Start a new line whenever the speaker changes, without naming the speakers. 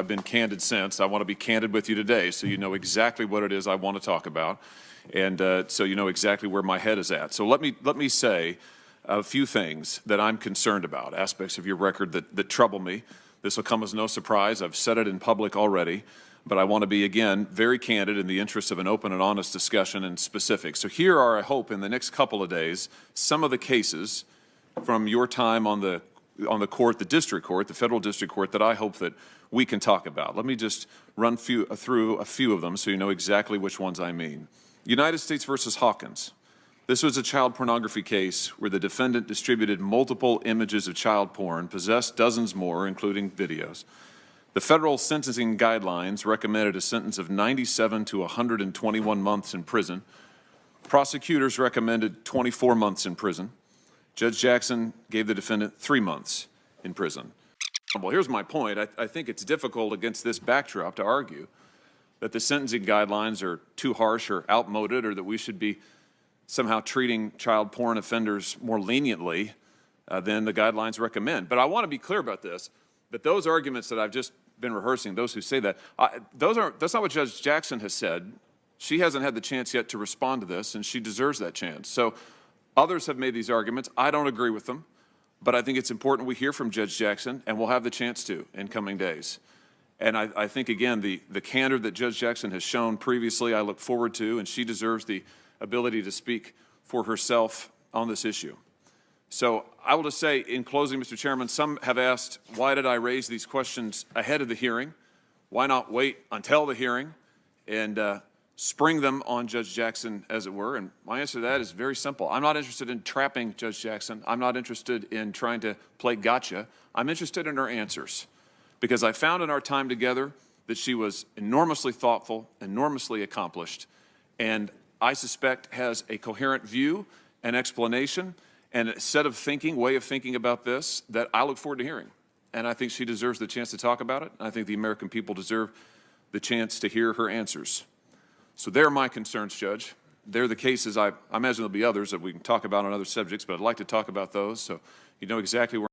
I've been candid since. I want to be candid with you today so you know exactly what it is I want to talk about, and so you know exactly where my head is at. So let me say a few things that I'm concerned about, aspects of your record that trouble me. This will come as no surprise. I've said it in public already, but I want to be, again, very candid in the interest of an open and honest discussion and specifics. So here are, I hope, in the next couple of days, some of the cases from your time on the court, the district court, the federal district court, that I hope that we can talk about. Let me just run through a few of them so you know exactly which ones I mean. United States versus Hawkins. This was a child pornography case where the defendant distributed multiple images of child porn, possessed dozens more, including videos. The federal sentencing guidelines recommended a sentence of 97 to 121 months in prison. Prosecutors recommended 24 months in prison. Judge Jackson gave the defendant 3 months in prison. Well, here's my point. I think it's difficult against this backdrop to argue that the sentencing guidelines are too harsh or outmoded, or that we should be somehow treating child porn offenders more leniently than the guidelines recommend. But I want to be clear about this, that those arguments that I've just been rehearsing, those who say that, that's not what Judge Jackson has said. She hasn't had the chance yet to respond to this, and she deserves that chance. So others have made these arguments. I don't agree with them, but I think it's important we hear from Judge Jackson, and we'll have the chance to in coming days. And I think, again, the candor that Judge Jackson has shown previously, I look forward to, and she deserves the ability to speak for herself on this issue. So I will just say, in closing, Mr. Chairman, some have asked, why did I raise these questions ahead of the hearing? Why not wait until the hearing and spring them on Judge Jackson, as it were? And my answer to that is very simple. I'm not interested in trapping Judge Jackson. I'm not interested in trying to play gotcha. I'm interested in her answers, because I found in our time together that she was enormously thoughtful, enormously accomplished, and I suspect has a coherent view and explanation and a set of thinking, way of thinking about this that I look forward to hearing. And I think she deserves the chance to talk about it. I think the American people deserve the chance to hear her answers. So they're my concerns, Judge. They're the cases. I imagine there'll be others that we can talk about on other subjects, but I'd like to talk about those so you know exactly where